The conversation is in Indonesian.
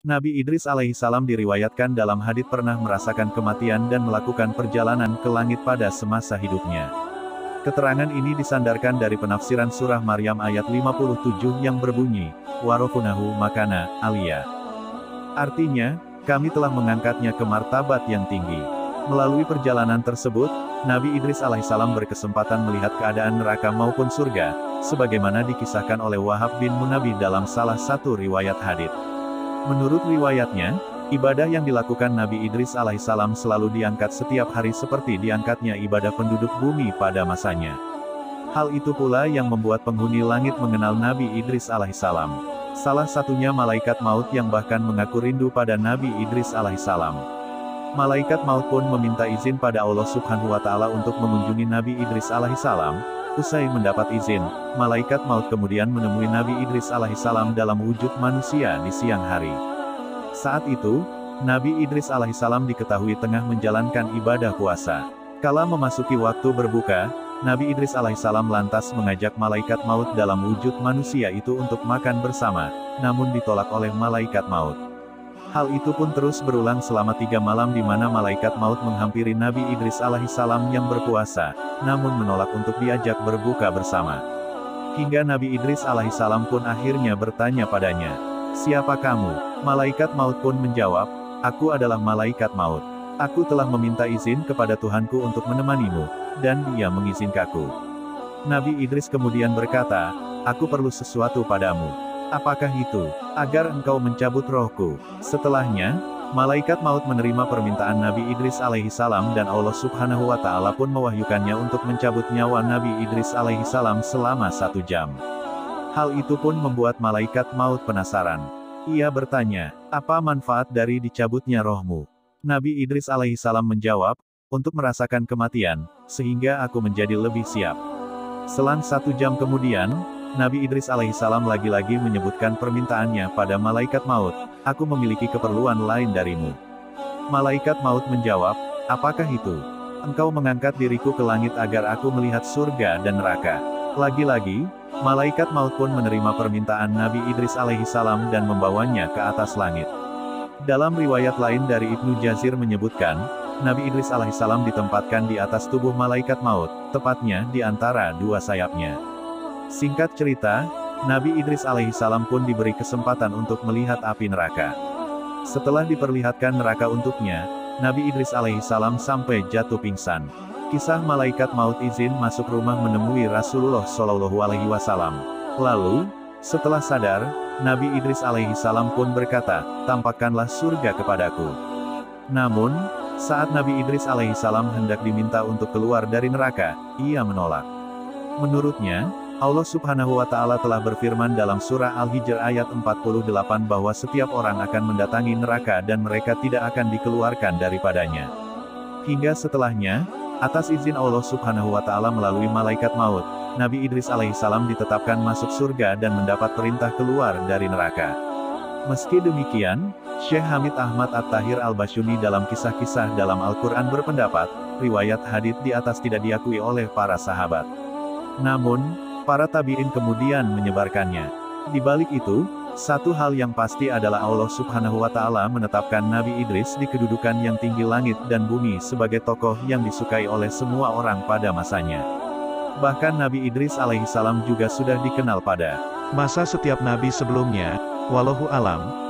Nabi Idris alaihissalam diriwayatkan dalam hadits pernah merasakan kematian dan melakukan perjalanan ke langit pada semasa hidupnya. Keterangan ini disandarkan dari penafsiran surah Maryam ayat 57 yang berbunyi, "Warofunahu makana aliyah." Artinya, kami telah mengangkatnya ke martabat yang tinggi. Melalui perjalanan tersebut, Nabi Idris alaihissalam berkesempatan melihat keadaan neraka maupun surga, sebagaimana dikisahkan oleh Wahab bin Munabbih dalam salah satu riwayat hadits. Menurut riwayatnya, ibadah yang dilakukan Nabi Idris alaihissalam selalu diangkat setiap hari seperti diangkatnya ibadah penduduk bumi pada masanya. Hal itu pula yang membuat penghuni langit mengenal Nabi Idris alaihissalam. Salah satunya malaikat maut yang bahkan mengaku rindu pada Nabi Idris alaihissalam. Malaikat maut pun meminta izin pada Allah Subhanahu wa Ta'ala untuk mengunjungi Nabi Idris alaihissalam. Usai mendapat izin, malaikat maut kemudian menemui Nabi Idris alaihissalam dalam wujud manusia di siang hari. Saat itu, Nabi Idris alaihissalam diketahui tengah menjalankan ibadah puasa. Kala memasuki waktu berbuka, Nabi Idris alaihissalam lantas mengajak malaikat maut dalam wujud manusia itu untuk makan bersama, namun ditolak oleh malaikat maut. Hal itu pun terus berulang selama 3 malam di mana malaikat maut menghampiri Nabi Idris alaihissalam yang berpuasa, namun menolak untuk diajak berbuka bersama. Hingga Nabi Idris alaihissalam pun akhirnya bertanya padanya, "Siapa kamu?" Malaikat maut pun menjawab, "Aku adalah malaikat maut. Aku telah meminta izin kepada Tuhanku untuk menemanimu, dan Dia mengizinkanku." Nabi Idris kemudian berkata, "Aku perlu sesuatu padamu. Apakah itu? Agar engkau mencabut rohku." Setelahnya, malaikat maut menerima permintaan Nabi Idris alaihissalam dan Allah Subhanahu wa Ta'ala pun mewahyukannya untuk mencabut nyawa Nabi Idris alaihissalam selama 1 jam. Hal itu pun membuat malaikat maut penasaran. Ia bertanya, "Apa manfaat dari dicabutnya rohmu?" Nabi Idris alaihissalam menjawab, "Untuk merasakan kematian, sehingga aku menjadi lebih siap." Selang 1 jam kemudian, Nabi Idris alaihissalam lagi-lagi menyebutkan permintaannya pada malaikat maut, "Aku memiliki keperluan lain darimu." Malaikat maut menjawab, "Apakah itu?" "Engkau mengangkat diriku ke langit agar aku melihat surga dan neraka." Lagi-lagi, malaikat maut pun menerima permintaan Nabi Idris alaihissalam dan membawanya ke atas langit. Dalam riwayat lain dari Ibnu Jazir menyebutkan, Nabi Idris alaihissalam ditempatkan di atas tubuh malaikat maut, tepatnya di antara 2 sayapnya. Singkat cerita, Nabi Idris alaihissalam pun diberi kesempatan untuk melihat api neraka. Setelah diperlihatkan neraka untuknya, Nabi Idris alaihissalam sampai jatuh pingsan. Kisah malaikat maut izin masuk rumah menemui Rasulullah Shallallahu alaihi wasallam. Lalu, setelah sadar, Nabi Idris alaihissalam pun berkata, "Tampakkanlah surga kepadaku." Namun, saat Nabi Idris alaihissalam hendak diminta untuk keluar dari neraka, ia menolak. Menurutnya, Allah Subhanahu wa Ta'ala telah berfirman dalam surah Al-Hijr ayat 48 bahwa setiap orang akan mendatangi neraka dan mereka tidak akan dikeluarkan daripadanya. Hingga setelahnya, atas izin Allah Subhanahu wa Ta'ala melalui malaikat maut, Nabi Idris alaihissalam ditetapkan masuk surga dan mendapat perintah keluar dari neraka. Meski demikian, Syekh Hamid Ahmad At-Tahir Al-Basyuni dalam kisah-kisah dalam Al-Quran berpendapat, riwayat hadits di atas tidak diakui oleh para sahabat. Namun, para tabi'in kemudian menyebarkannya. Di balik itu, satu hal yang pasti adalah Allah Subhanahu wa Ta'ala menetapkan Nabi Idris di kedudukan yang tinggi langit dan bumi sebagai tokoh yang disukai oleh semua orang pada masanya. Bahkan Nabi Idris alaihissalam juga sudah dikenal pada masa setiap nabi sebelumnya. Wallahu alam.